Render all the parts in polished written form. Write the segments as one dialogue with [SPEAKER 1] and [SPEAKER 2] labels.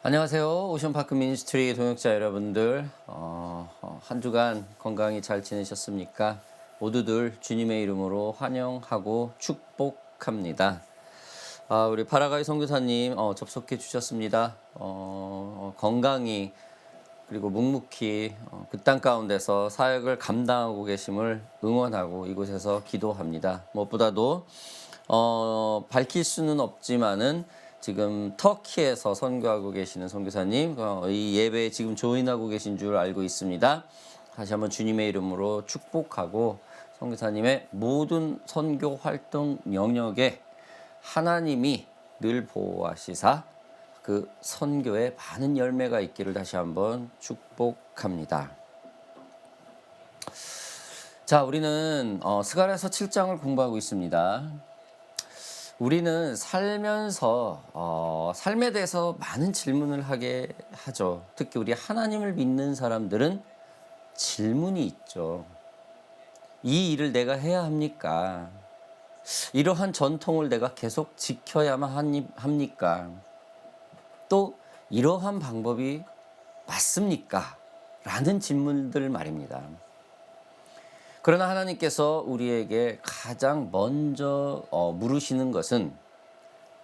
[SPEAKER 1] 안녕하세요. 오션파크 미니스트리 동역자 여러분들, 한 주간 건강히 잘 지내셨습니까? 모두들 주님의 이름으로 환영하고 축복합니다. 우리 파라가이 선교사님 접속해 주셨습니다. 건강히 그리고 묵묵히 그 땅 가운데서 사역을 감당하고 계심을 응원하고 이곳에서 기도합니다. 무엇보다도 밝힐 수는 없지만은 지금 터키에서 선교하고 계시는 선교사님 이 예배에 지금 조인하고 계신 줄 알고 있습니다. 다시 한번 주님의 이름으로 축복하고 선교사님의 모든 선교 활동 영역에 하나님이 늘 보호하시사 그 선교에 많은 열매가 있기를 다시 한번 축복합니다. 자, 우리는 스가랴서 7장을 공부하고 있습니다. 우리는 살면서 삶에 대해서 많은 질문을 하게 하죠. 특히 우리 하나님을 믿는 사람들은 질문이 있죠. 이 일을 내가 해야 합니까? 이러한 전통을 내가 계속 지켜야만 합니까? 또 이러한 방법이 맞습니까? 라는 질문들 말입니다. 그러나 하나님께서 우리에게 가장 먼저 물으시는 것은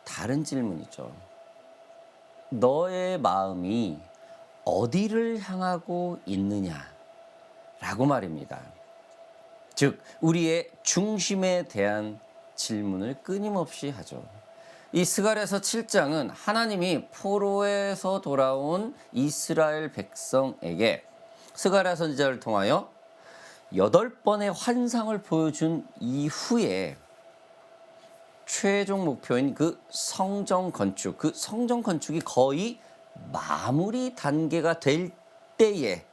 [SPEAKER 1] 다른 질문이죠. 너의 마음이 어디를 향하고 있느냐라고 말입니다. 즉 우리의 중심에 대한 질문을 끊임없이 하죠. 이 스가랴서 7장은 하나님이 포로에서 돌아온 이스라엘 백성에게 스가랴 선지자를 통하여 8번의 환상을 보여준 이후에 최종 목표인 그 성전 건축이 거의 마무리 단계가 될 때에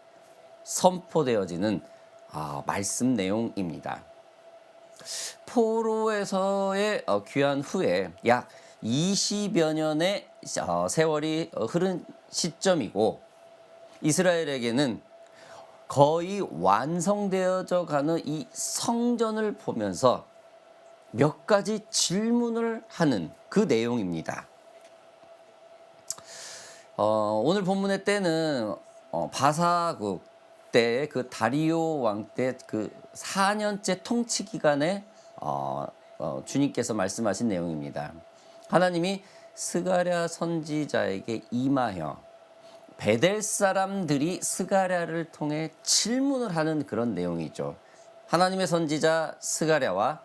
[SPEAKER 1] 선포되어지는 말씀 내용입니다. 포로에서의 귀환 후에 약 20여 년의 세월이 흐른 시점이고 이스라엘에게는 거의 완성되어져 가는 이 성전을 보면서 몇 가지 질문을 하는 그 내용입니다. 오늘 본문의 때는 바사국 때 그 다리오 왕 때 그 4년째 통치 기간에 주님께서 말씀하신 내용입니다. 하나님이 스가랴 선지자에게 임하여 베델 사람들이 스가랴를 통해 질문을 하는 그런 내용이죠. 하나님의 선지자 스가랴와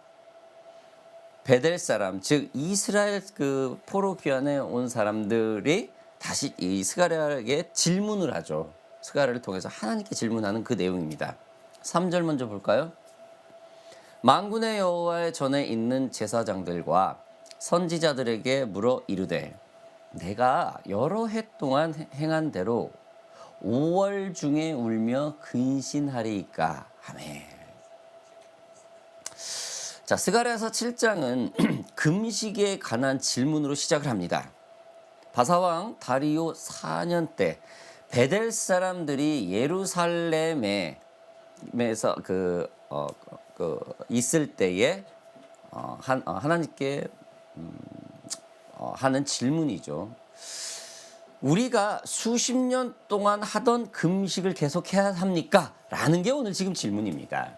[SPEAKER 1] 베델 사람, 즉 이스라엘 그 포로 귀환에 온 사람들이 다시 이 스가랴에게 질문을 하죠. 스가랴를 통해서 하나님께 질문하는 그 내용입니다. 3절 먼저 볼까요? 만군의 여호와의 전에 있는 제사장들과 선지자들에게 물어 이르되 내가 여러 해 동안 행한 대로 5월 중에 울며 근신하리이까 하매. 자, 스가랴서 7장은 금식에 관한 질문으로 시작을 합니다. 바사왕 다리오 4년 때 베델 사람들이 예루살렘에서 있을 때에 하나님께 하는 질문이죠. 우리가 수십 년 동안 하던 금식을 계속해야 합니까? 라는 게 오늘 지금 질문입니다.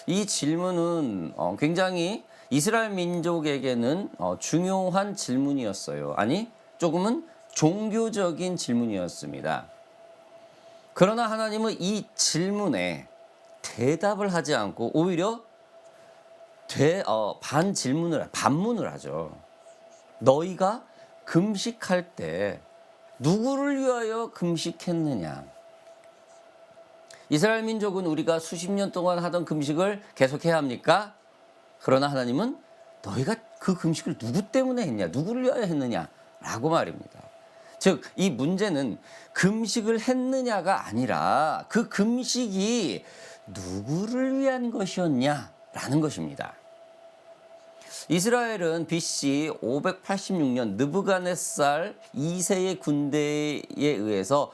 [SPEAKER 1] 이 질문은 굉장히 이스라엘 민족에게는 중요한 질문이었어요. 아니, 조금은 종교적인 질문이었습니다. 그러나 하나님은 이 질문에 대답을 하지 않고 오히려 반문을 하죠. 너희가 금식할 때 누구를 위하여 금식했느냐? 이스라엘 민족은 우리가 수십 년 동안 하던 금식을 계속해야 합니까? 그러나 하나님은 너희가 그 금식을 누구 때문에 했냐? 누구를 위하여 했느냐? 라고 말입니다. 즉, 이 문제는 금식을 했느냐가 아니라 그 금식이 누구를 위한 것이었냐? 라는 것입니다. 이스라엘은 BC 586년 느부갓네살 2세의 군대에 의해서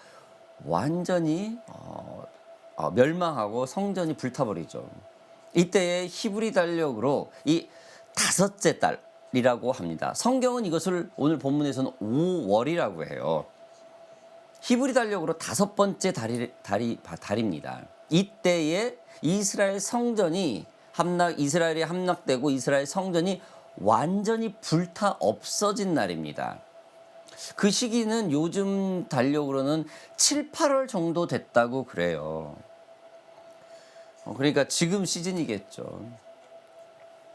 [SPEAKER 1] 완전히 멸망하고 성전이 불타버리죠. 이때의 히브리 달력으로 이 다섯째 달이라고 합니다. 성경은 이것을 오늘 본문에서는 5월이라고 해요. 히브리 달력으로 5번째 달입니다. 이때에 이스라엘 성전이 이스라엘이 함락되고 이스라엘 성전이 완전히 불타 없어진 날입니다. 그 시기는 요즘 달력으로는 7, 8월 정도 됐다고 그래요. 그러니까 지금 시즌이겠죠.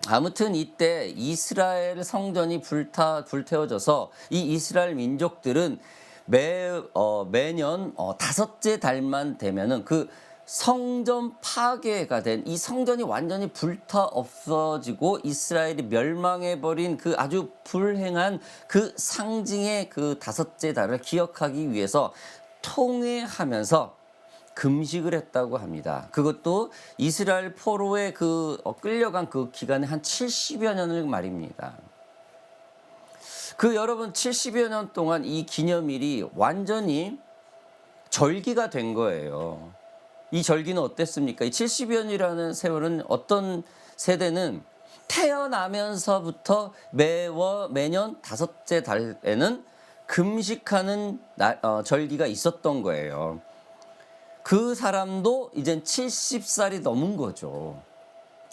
[SPEAKER 1] 아무튼 이때 이스라엘 성전이 불태워져서 이 이스라엘 민족들은 매년 5째 달만 되면은 그 성전 파괴가 된 이 성전이 완전히 불타 없어지고 이스라엘이 멸망해버린 그 아주 불행한 그 상징의 그 5째 달을 기억하기 위해서 통회하면서 금식을 했다고 합니다. 그것도 이스라엘 포로에 끌려간 그 기간에 한 70여 년을 말입니다. 여러분 70여 년 동안 이 기념일이 완전히 절기가 된 거예요. 이 절기는 어땠습니까? 이 70여 년이라는 세월은 어떤 세대는 태어나면서부터 매년 5째 달에는 금식하는 절기가 있었던 거예요. 그 사람도 이젠 70살이 넘은 거죠.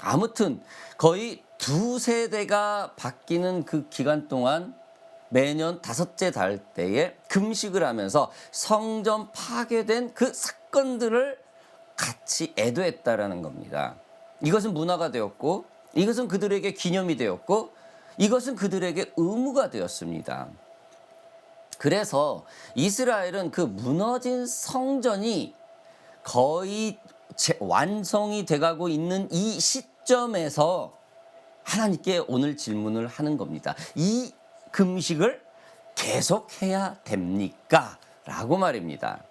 [SPEAKER 1] 아무튼 거의 2세대가 바뀌는 그 기간 동안 매년 5째 달 때에 금식을 하면서 성전 파괴된 그 사건들을 같이 애도했다라는 겁니다. 이것은 문화가 되었고, 이것은 그들에게 기념이 되었고, 이것은 그들에게 의무가 되었습니다. 그래서 이스라엘은 그 무너진 성전이 거의 완성이 돼가고 있는 이 시점에서 하나님께 오늘 질문을 하는 겁니다. 이 금식을 계속해야 됩니까? 라고 말입니다.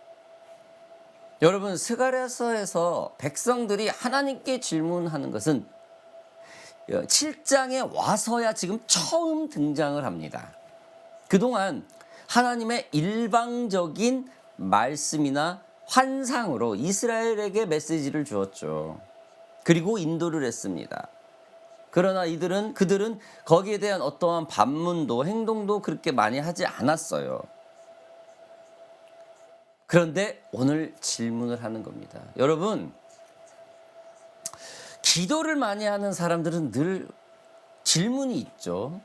[SPEAKER 1] 여러분, 스가랴서에서 백성들이 하나님께 질문하는 것은 7장에 와서야 지금 처음 등장을 합니다. 그동안 하나님의 일방적인 말씀이나 환상으로 이스라엘에게 메시지를 주었죠. 그리고 인도를 했습니다. 그러나 그들은 거기에 대한 어떠한 반문도 행동도 그렇게 많이 하지 않았어요. 그런데 오늘 질문을 하는 겁니다. 여러분, 기도를 많이 하는 사람들은 늘 질문이 있죠.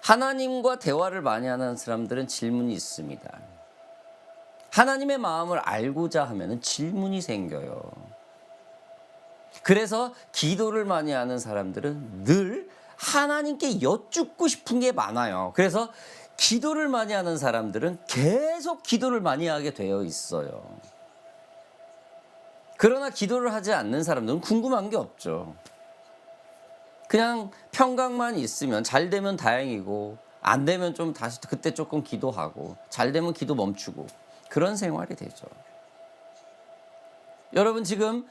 [SPEAKER 1] 하나님과 대화를 많이 하는 사람들은 질문이 있습니다. 하나님의 마음을 알고자 하면 질문이 생겨요. 그래서 기도를 많이 하는 사람들은 늘 하나님께 여쭙고 싶은 게 많아요. 그래서 기도를 많이 하는 사람들은 계속 기도를 많이 하게 되어 있어요. 그러나 기도를 하지 않는 사람들은 궁금한 게 없죠. 그냥 평강만 있으면 잘 되면 다행이고 안 되면 좀 다시 그때 조금 기도하고 잘 되면 기도 멈추고 그런 생활이 되죠. 여러분, 지금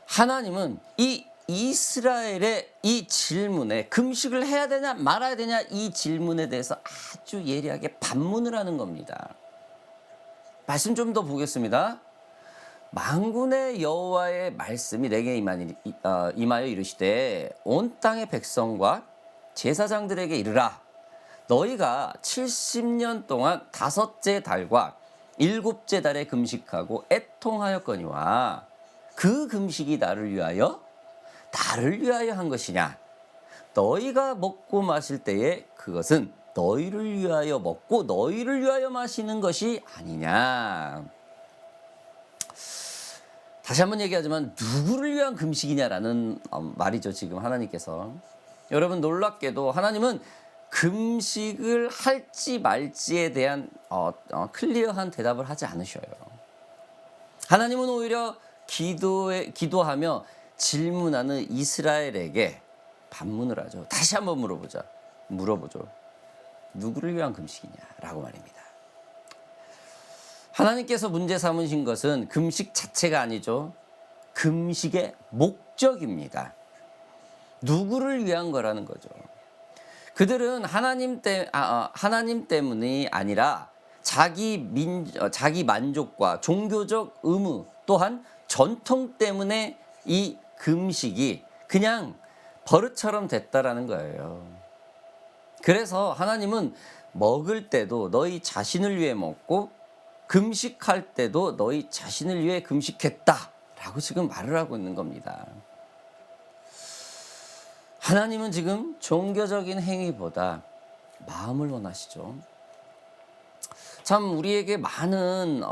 [SPEAKER 1] 하나님은 이 이스라엘의 이 질문에 금식을 해야 되냐 말아야 되냐 이 질문에 대해서 아주 예리하게 반문을 하는 겁니다. 말씀 좀 더 보겠습니다. 만군의 여호와의 말씀이 내게 임하여 이르시되 온 땅의 백성과 제사장들에게 이르라. 너희가 70년 동안 5째 달과 7째 달에 금식하고 애통하였거니와 그 금식이 나를 위하여 한 것이냐. 너희가 먹고 마실 때에 그것은 너희를 위하여 먹고 너희를 위하여 마시는 것이 아니냐. 다시 한번 얘기하지만 누구를 위한 금식이냐라는 말이죠. 지금 하나님께서. 여러분, 놀랍게도 하나님은 금식을 할지 말지에 대한 클리어한 대답을 하지 않으셔요. 하나님은 오히려 기도하며 질문하는 이스라엘에게 반문을 하죠. 다시 한번 물어보죠. 누구를 위한 금식이냐라고 말입니다. 하나님께서 문제 삼으신 것은 금식 자체가 아니죠. 금식의 목적입니다. 누구를 위한 거라는 거죠. 그들은 하나님 때문이 아니라 자기 만족과 종교적 의무 또한 전통 때문에 이 금식이 그냥 버릇처럼 됐다라는 거예요. 그래서 하나님은 먹을 때도 너희 자신을 위해 먹고 금식할 때도 너희 자신을 위해 금식했다라고 지금 말을 하고 있는 겁니다. 하나님은 지금 종교적인 행위보다 마음을 원하시죠. 참 우리에게 많은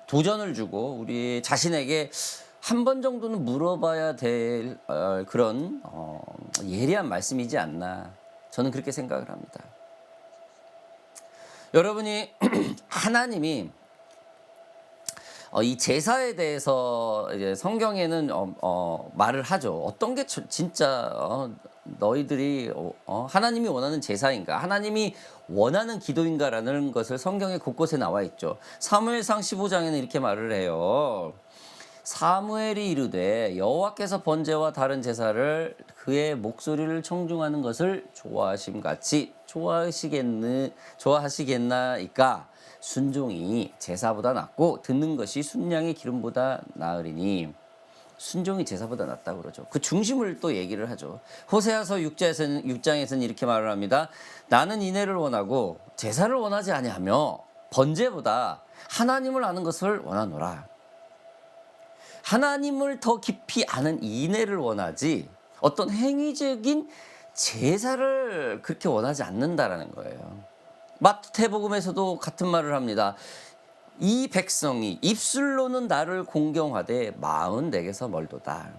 [SPEAKER 1] 도전을 주고 우리 자신에게 한 번 정도는 물어봐야 될 그런 예리한 말씀이지 않나, 저는 그렇게 생각을 합니다. 여러분이 하나님이 이 제사에 대해서 이제 성경에는 말을 하죠. 어떤 게 진짜 너희들이 하나님이 원하는 제사인가, 하나님이 원하는 기도인가라는 것을 성경에 곳곳에 나와 있죠. 사무엘상 15장에는 이렇게 말을 해요. 사무엘이 이르되 여호와께서 번제와 다른 제사를 그의 목소리를 청중하는 것을 좋아하심같이 좋아하시겠나이까 순종이 제사보다 낫고 듣는 것이 순양의 기름보다 나으리니. 순종이 제사보다 낫다고 그러죠. 그 중심을 또 얘기를 하죠. 호세아서 6장에서는 이렇게 말을 합니다. 나는 인애를 원하고 제사를 원하지 아니하며 번제보다 하나님을 아는 것을 원하노라. 하나님을 더 깊이 아는 인애를 원하지 어떤 행위적인 제사를 그렇게 원하지 않는다라는 거예요. 마태복음에서도 같은 말을 합니다. 이 백성이 입술로는 나를 공경하되 마음은 내게서 멀도다.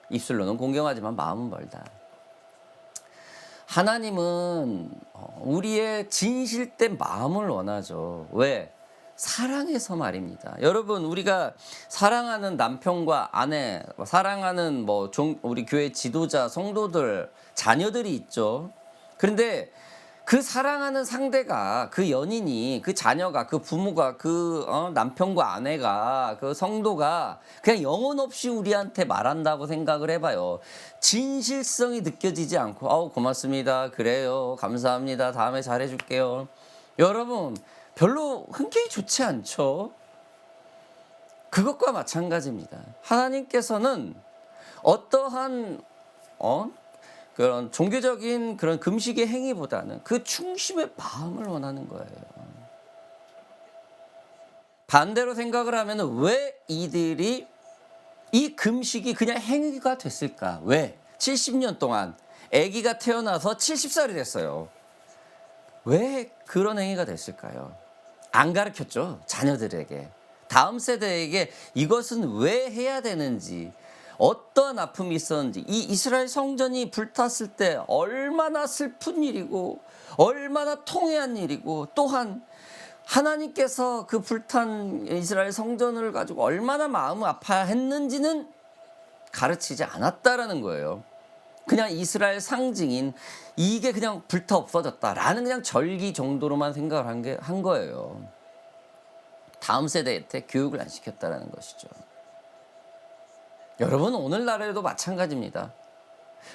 [SPEAKER 1] 입술로는 공경하지만 마음은 멀다. 하나님은 우리의 진실된 마음을 원하죠. 왜? 사랑해서 말입니다. 여러분, 우리가 사랑하는 남편과 아내, 사랑하는 우리 교회 지도자, 성도들, 자녀들이 있죠. 그런데 그 사랑하는 상대가, 그 연인이, 그 자녀가, 그 부모가, 그 남편과 아내가, 그 성도가 그냥 영혼 없이 우리한테 말한다고 생각을 해봐요. 진실성이 느껴지지 않고 고맙습니다, 그래요, 감사합니다, 다음에 잘해줄게요. 여러분, 별로 흔쾌히 좋지 않죠. 그것과 마찬가지입니다. 하나님께서는 어떠한 그런 종교적인 그런 금식의 행위보다는 그 중심의 마음을 원하는 거예요. 반대로 생각을 하면 왜 이들이 이 금식이 그냥 행위가 됐을까? 왜? 70년 동안 아기가 태어나서 70살이 됐어요. 왜 그런 행위가 됐을까요? 안 가르쳤죠. 자녀들에게. 다음 세대에게 이것은 왜 해야 되는지, 어떠한 아픔이 있었는지, 이 이스라엘 성전이 불탔을 때 얼마나 슬픈 일이고 얼마나 통회한 일이고, 또한 하나님께서 그 불탄 이스라엘 성전을 가지고 얼마나 마음을 아파했는지는 가르치지 않았다라는 거예요. 그냥 이스라엘 상징인 이게 그냥 불타 없어졌다라는 그냥 절기 정도로만 생각을 한 거예요. 다음 세대한테 교육을 안 시켰다라는 것이죠. 여러분, 오늘날에도 마찬가지입니다.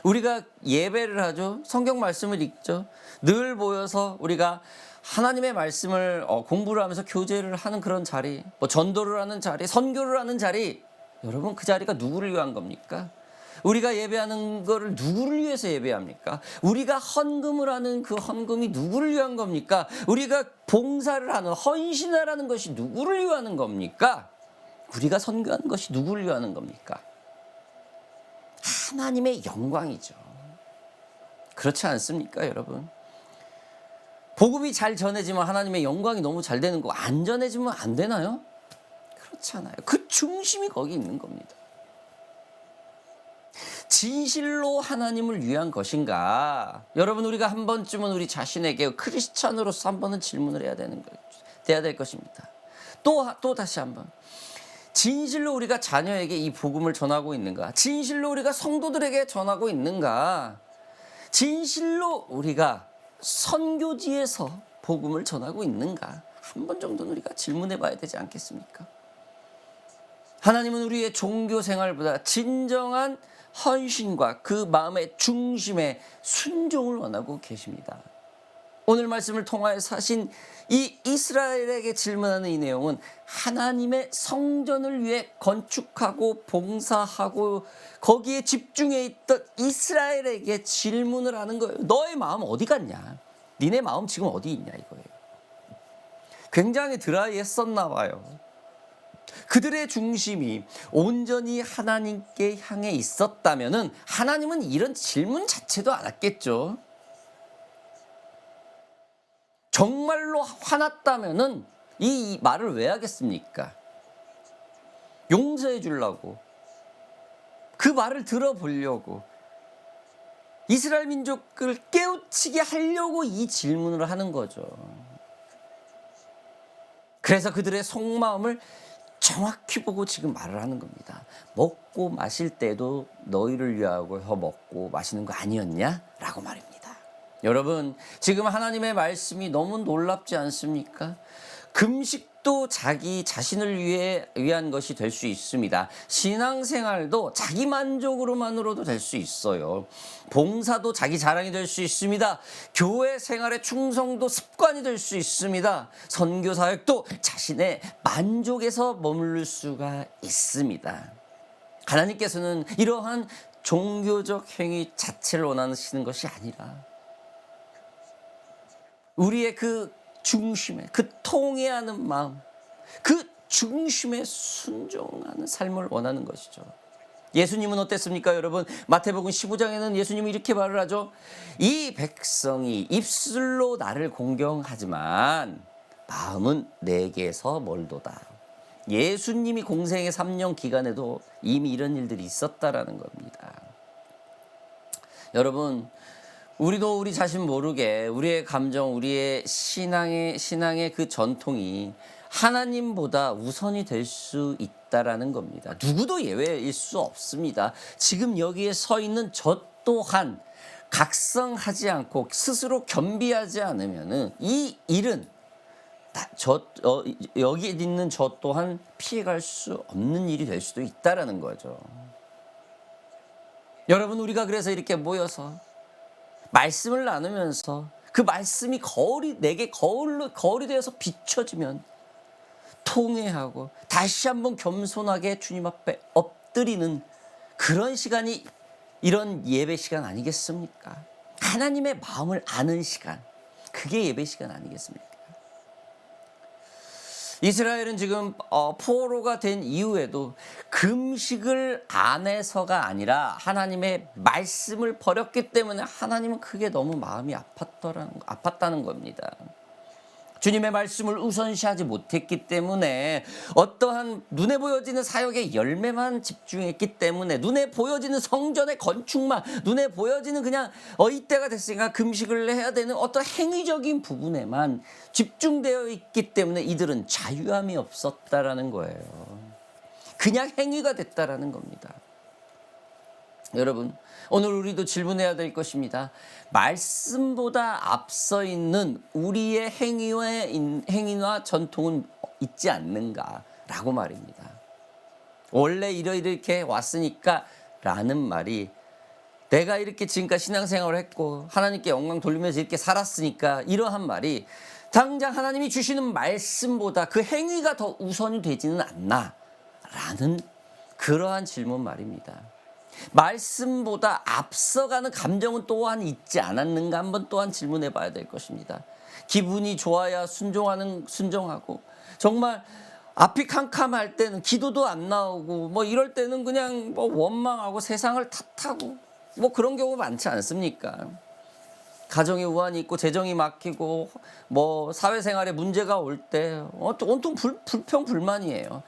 [SPEAKER 1] 우리가 예배를 하죠. 성경 말씀을 읽죠. 늘 모여서 우리가 하나님의 말씀을 공부를 하면서 교제를 하는 그런 자리, 전도를 하는 자리, 선교를 하는 자리. 여러분, 그 자리가 누구를 위한 겁니까? 우리가 예배하는 거를 누구를 위해서 예배합니까? 우리가 헌금을 하는 그 헌금이 누구를 위한 겁니까? 우리가 봉사를 하는, 헌신을 하는 것이 누구를 위하는 겁니까? 우리가 선교하는 것이 누구를 위하는 겁니까? 하나님의 영광이죠. 그렇지 않습니까, 여러분? 복음이 잘 전해지면 하나님의 영광이 너무 잘 되는 거, 안 전해지면 안 되나요? 그렇지 않아요. 그 중심이 거기 있는 겁니다. 진실로 하나님을 위한 것인가? 여러분, 우리가 한 번쯤은 우리 자신에게 크리스찬으로서 한 번은 질문을 해야 될 것입니다. 또 다시 한번. 진실로 우리가 자녀에게 이 복음을 전하고 있는가? 진실로 우리가 성도들에게 전하고 있는가? 진실로 우리가 선교지에서 복음을 전하고 있는가? 한 번 정도는 우리가 질문해 봐야 되지 않겠습니까? 하나님은 우리의 종교 생활보다 진정한 헌신과 그 마음의 중심에 순종을 원하고 계십니다. 오늘 말씀을 통하여 사신 이 이스라엘에게 질문하는 이 내용은 하나님의 성전을 위해 건축하고 봉사하고 거기에 집중해 있던 이스라엘에게 질문을 하는 거예요. 너의 마음 어디 갔냐? 니네 마음 지금 어디 있냐 이거예요. 굉장히 드라이했었나 봐요. 그들의 중심이 온전히 하나님께 향해 있었다면은 하나님은 이런 질문 자체도 안 했겠죠. 정말로 화났다면은 이 말을 왜 하겠습니까? 용서해 주려고, 그 말을 들어보려고, 이스라엘 민족을 깨우치게 하려고 이 질문을 하는 거죠. 그래서 그들의 속마음을 정확히 보고 지금 말을 하는 겁니다. 먹고 마실 때도 너희를 위하여 먹고 마시는 거 아니었냐? 라고 말입니다. 여러분, 지금 하나님의 말씀이 너무 놀랍지 않습니까? 금식도 자기 자신을 위한 것이 될 수 있습니다. 신앙생활도 자기 만족으로만으로도 될 수 있어요. 봉사도 자기 자랑이 될 수 있습니다. 교회 생활의 충성도 습관이 될 수 있습니다. 선교 사역도 자신의 만족에서 머무를 수가 있습니다. 하나님께서는 이러한 종교적 행위 자체를 원하시는 것이 아니라 우리의 그 중심에, 그 통회하는 마음, 그 중심에 순종하는 삶을 원하는 것이죠. 예수님은 어땠습니까, 여러분? 마태복음 15장에는 예수님이 이렇게 말을 하죠. 이 백성이 입술로 나를 공경하지만 마음은 내게서 멀도다. 예수님이 공생의 3년 기간에도 이미 이런 일들이 있었다라는 겁니다. 여러분, 우리도 우리 자신 모르게 우리의 감정, 우리의 신앙의 그 전통이 하나님보다 우선이 될 수 있다라는 겁니다. 누구도 예외일 수 없습니다. 지금 여기에 서 있는 저 또한 각성하지 않고 스스로 겸비하지 않으면은 이 일은 여기 있는 저 또한 피해갈 수 없는 일이 될 수도 있다라는 거죠. 여러분, 우리가 그래서 이렇게 모여서 말씀을 나누면서 그 말씀이 내게 거울이 되어서 비춰지면 통회하고 다시 한번 겸손하게 주님 앞에 엎드리는 그런 시간이 이런 예배 시간 아니겠습니까? 하나님의 마음을 아는 시간, 그게 예배 시간 아니겠습니까? 이스라엘은 지금 포로가 된 이후에도 금식을 안 해서가 아니라 하나님의 말씀을 버렸기 때문에 하나님은 그게 너무 마음이 아팠다는 겁니다. 주님의 말씀을 우선시하지 못했기 때문에 어떠한 눈에 보여지는 사역의 열매만 집중했기 때문에 눈에 보여지는 성전의 건축만, 눈에 보여지는 그냥 이때가 됐으니까 금식을 해야 되는 어떤 행위적인 부분에만 집중되어 있기 때문에 이들은 자유함이 없었다라는 거예요. 그냥 행위가 됐다라는 겁니다. 여러분, 오늘 우리도 질문해야 될 것입니다. 말씀보다 앞서 있는 우리의 행위와 전통은 있지 않는가라고 말입니다. 원래 이렇게 왔으니까 라는 말이 내가 이렇게 지금까지 신앙생활을 했고 하나님께 영광 돌리면서 이렇게 살았으니까 이러한 말이 당장 하나님이 주시는 말씀보다 그 행위가 더 우선이 되지는 않나 라는 그러한 질문 말입니다. 말씀보다 앞서가는 감정은 또한 있지 않았는가 한번 또한 질문해 봐야 될 것입니다. 기분이 좋아야 순종하고 정말 앞이 캄캄할 때는 기도도 안 나오고 이럴 때는 그냥 원망하고 세상을 탓하고 그런 경우 많지 않습니까? 가정에 우환이 있고 재정이 막히고 사회생활에 문제가 올 때 온통 불평불만이에요.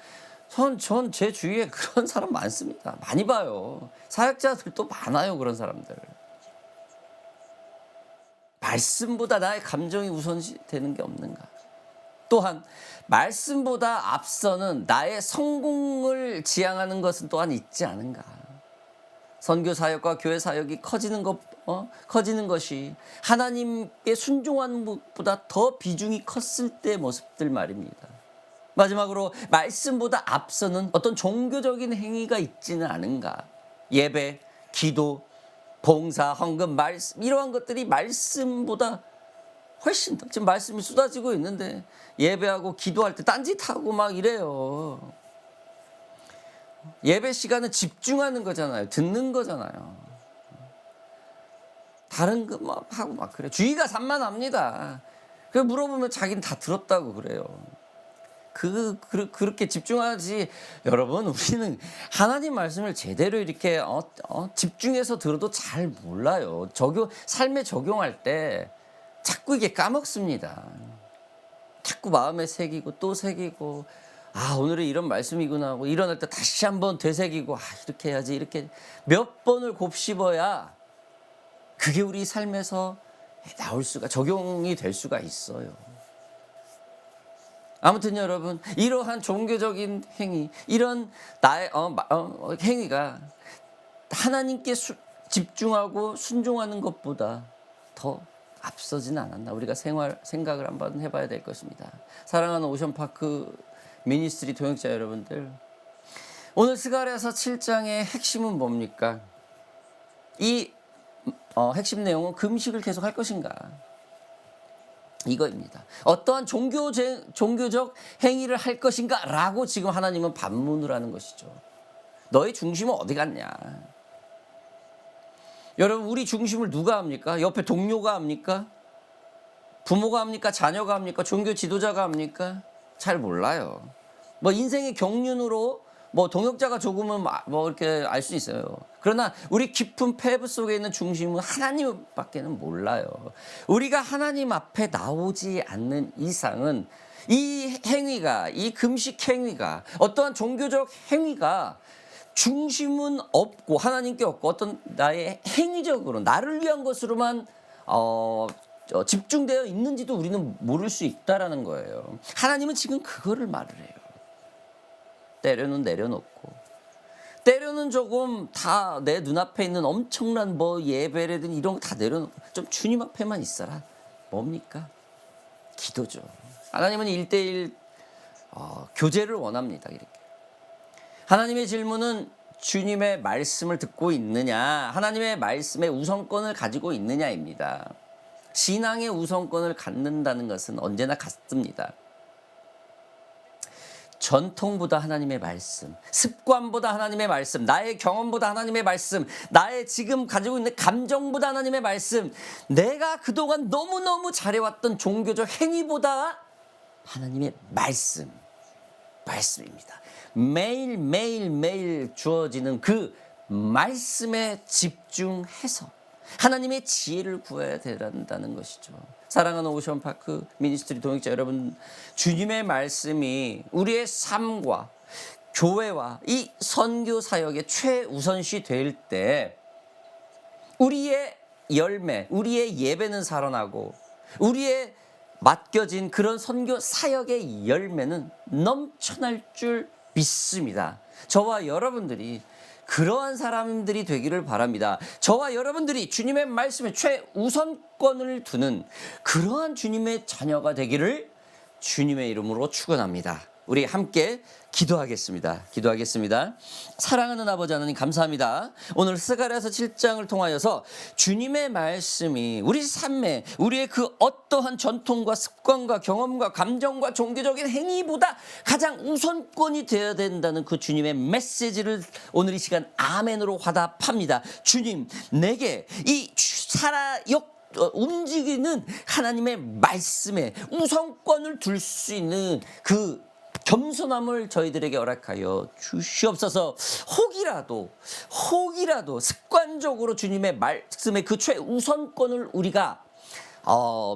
[SPEAKER 1] 전 제 주위에 그런 사람 많습니다. 많이 봐요. 사역자들도 많아요, 그런 사람들. 말씀보다 나의 감정이 우선되는 게 없는가? 또한 말씀보다 앞서는 나의 성공을 지향하는 것은 또한 있지 않은가? 선교 사역과 교회 사역이 커지는 것이 하나님께 순종하는 것보다 더 비중이 컸을 때의 모습들 말입니다. 마지막으로 말씀보다 앞서는 어떤 종교적인 행위가 있지는 않은가? 예배, 기도, 봉사, 헌금, 말씀 이러한 것들이 말씀보다 훨씬 더 지금 말씀이 쏟아지고 있는데 예배하고 기도할 때 딴짓하고 이래요. 예배 시간은 집중하는 거잖아요. 듣는 거잖아요. 다른 거 하고 그래. 주의가 산만합니다. 그 물어보면 자기는 다 들었다고 그래요. 그렇게 집중하지. 여러분, 우리는 하나님 말씀을 제대로 이렇게 집중해서 들어도 잘 몰라요. 삶에 적용할 때 자꾸 이게 까먹습니다. 자꾸 마음에 새기고 또 새기고, 오늘은 이런 말씀이구나 하고 일어날 때 다시 한번 되새기고, 이렇게 해야지, 이렇게 몇 번을 곱씹어야 그게 우리 삶에서 적용이 될 수가 있어요. 아무튼 여러분, 이러한 종교적인 행위, 이런 나의 행위가 하나님께 집중하고 순종하는 것보다 더 앞서진 않았나, 우리가 생각을 한번 해봐야 될 것입니다. 사랑하는 오션파크 미니스트리 동역자 여러분들, 오늘 스가랴서 7장의 핵심은 뭡니까? 이 핵심 내용은 금식을 계속할 것인가, 이거입니다. 어떠한 종교적 행위를 할 것인가 라고 지금 하나님은 반문을 하는 것이죠. 너의 중심은 어디 갔냐. 여러분, 우리 중심을 누가 합니까? 옆에 동료가 합니까? 부모가 합니까? 자녀가 합니까? 종교 지도자가 합니까? 잘 몰라요. 인생의 경륜으로 동역자가 조금은 이렇게 알 수 있어요. 그러나 우리 깊은 패브 속에 있는 중심은 하나님밖에는 몰라요. 우리가 하나님 앞에 나오지 않는 이상은 이 행위가, 이 금식 행위가, 어떠한 종교적 행위가 중심은 없고 하나님께 없고 어떤 나의 행위적으로 나를 위한 것으로만 집중되어 있는지도 우리는 모를 수 있다라는 거예요. 하나님은 지금 그거를 말을 해요. 때려는 내려놓고, 때려는 조금 다 내 눈앞에 있는 엄청난 예배라든 이런 거 다 내려놓고 좀 주님 앞에만 있어라. 뭡니까? 기도죠. 하나님은 1:1 교제를 원합니다. 이렇게. 하나님의 질문은 주님의 말씀을 듣고 있느냐, 하나님의 말씀의 우선권을 가지고 있느냐입니다. 신앙의 우선권을 갖는다는 것은 언제나 같습니다. 전통보다 하나님의 말씀, 습관보다 하나님의 말씀, 나의 경험보다 하나님의 말씀, 나의 지금 가지고 있는 감정보다 하나님의 말씀, 내가 그동안 너무너무 잘해왔던 종교적 행위보다 하나님의 말씀입니다. 매일 주어지는 그 말씀에 집중해서 하나님의 지혜를 구해야 된다는 것이죠. 사랑하는 오션파크 미니스트리 동역자 여러분, 주님의 말씀이 우리의 삶과 교회와 이 선교 사역의 최우선시 될 때 우리의 열매, 우리의 예배는 살아나고 우리의 맡겨진 그런 선교 사역의 열매는 넘쳐날 줄 믿습니다. 저와 여러분들이 그러한 사람들이 되기를 바랍니다. 저와 여러분들이 주님의 말씀에 최우선권을 두는 그러한 주님의 자녀가 되기를 주님의 이름으로 축원합니다. 우리 함께 기도하겠습니다. 사랑하는 아버지 하나님, 감사합니다. 오늘 스가랴서 7장을 통하여서 주님의 말씀이 우리 삶에 우리의 그 어떠한 전통과 습관과 경험과 감정과 종교적인 행위보다 가장 우선권이 되어야 된다는 그 주님의 메시지를 오늘 이 시간 아멘으로 화답합니다. 주님, 내게 이 움직이는 하나님의 말씀에 우선권을 둘 수 있는 그 겸손함을 저희들에게 허락하여 주시옵소서. 혹이라도 습관적으로 주님의 말씀의 그 최우선권을 우리가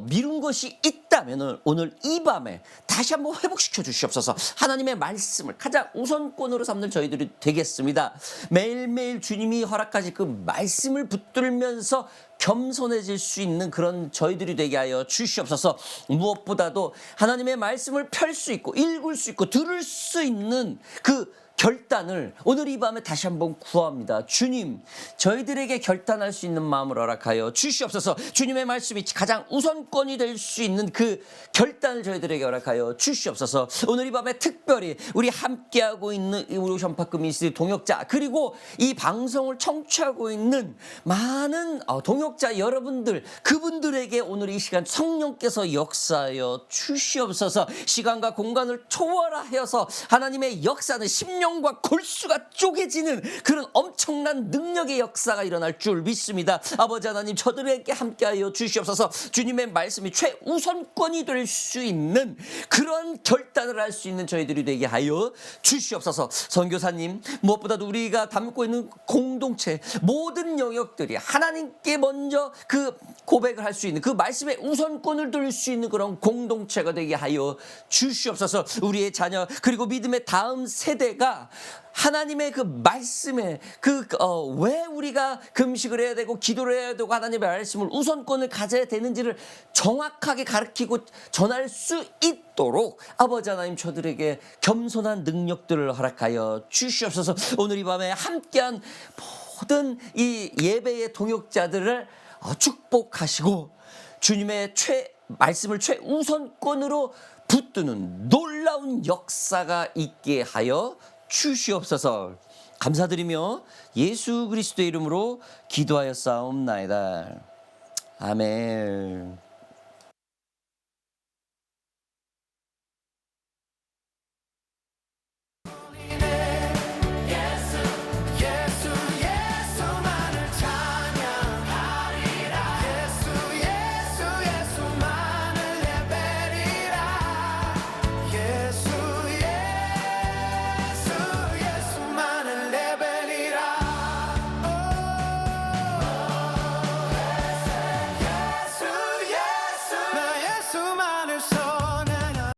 [SPEAKER 1] 미룬 것이 있다면 오늘 이 밤에 다시 한번 회복시켜 주시옵소서. 하나님의 말씀을 가장 우선권으로 삼는 저희들이 되겠습니다. 매일매일 주님이 허락하신 그 말씀을 붙들면서 겸손해질 수 있는 그런 저희들이 되게 하여 주시옵소서. 무엇보다도 하나님의 말씀을 펼 수 있고 읽을 수 있고 들을 수 있는 그 결단을 오늘 이 밤에 다시 한번 구합니다. 주님, 저희들에게 결단할 수 있는 마음을 허락하여 주시옵소서. 주님의 말씀이 가장 우선권이 될 수 있는 그 결단을 저희들에게 허락하여 주시옵소서. 오늘 이 밤에 특별히 우리 함께하고 있는 우리 오션파크 미니스트리 동역자, 그리고 이 방송을 청취하고 있는 많은 동역자 여러분들, 그분들에게 오늘 이 시간 성령께서 역사하여 주시옵소서. 시간과 공간을 초월하여서 하나님의 역사는 심령 뼈와 골수가 쪼개지는 그런 엄청난 능력의 역사가 일어날 줄 믿습니다. 아버지 하나님, 저들에게 함께하여 주시옵소서. 주님의 말씀이 최우선권이 될 수 있는 그런 결단을 할 수 있는 저희들이 되게 하여 주시옵소서. 선교사님, 무엇보다도 우리가 담고 있는 공동체 모든 영역들이 하나님께 먼저 그 고백을 할 수 있는 그 말씀의 우선권을 둘 수 있는 그런 공동체가 되게 하여 주시옵소서. 우리의 자녀 그리고 믿음의 다음 세대가 하나님의 그 말씀에 왜 우리가 금식을 해야 되고 기도를 해야 되고 하나님의 말씀을 우선권을 가져야 되는지를 정확하게 가르치고 전할 수 있도록 아버지 하나님, 저들에게 겸손한 능력들을 허락하여 주시옵소서. 오늘 이 밤에 함께한 모든 이 예배의 동역자들을 축복하시고 주님의 말씀을 최우선권으로 붙드는 놀라운 역사가 있게 하여 주시옵소서. 감사드리며 예수 그리스도의 이름으로 기도하였사옵나이다. 아멘.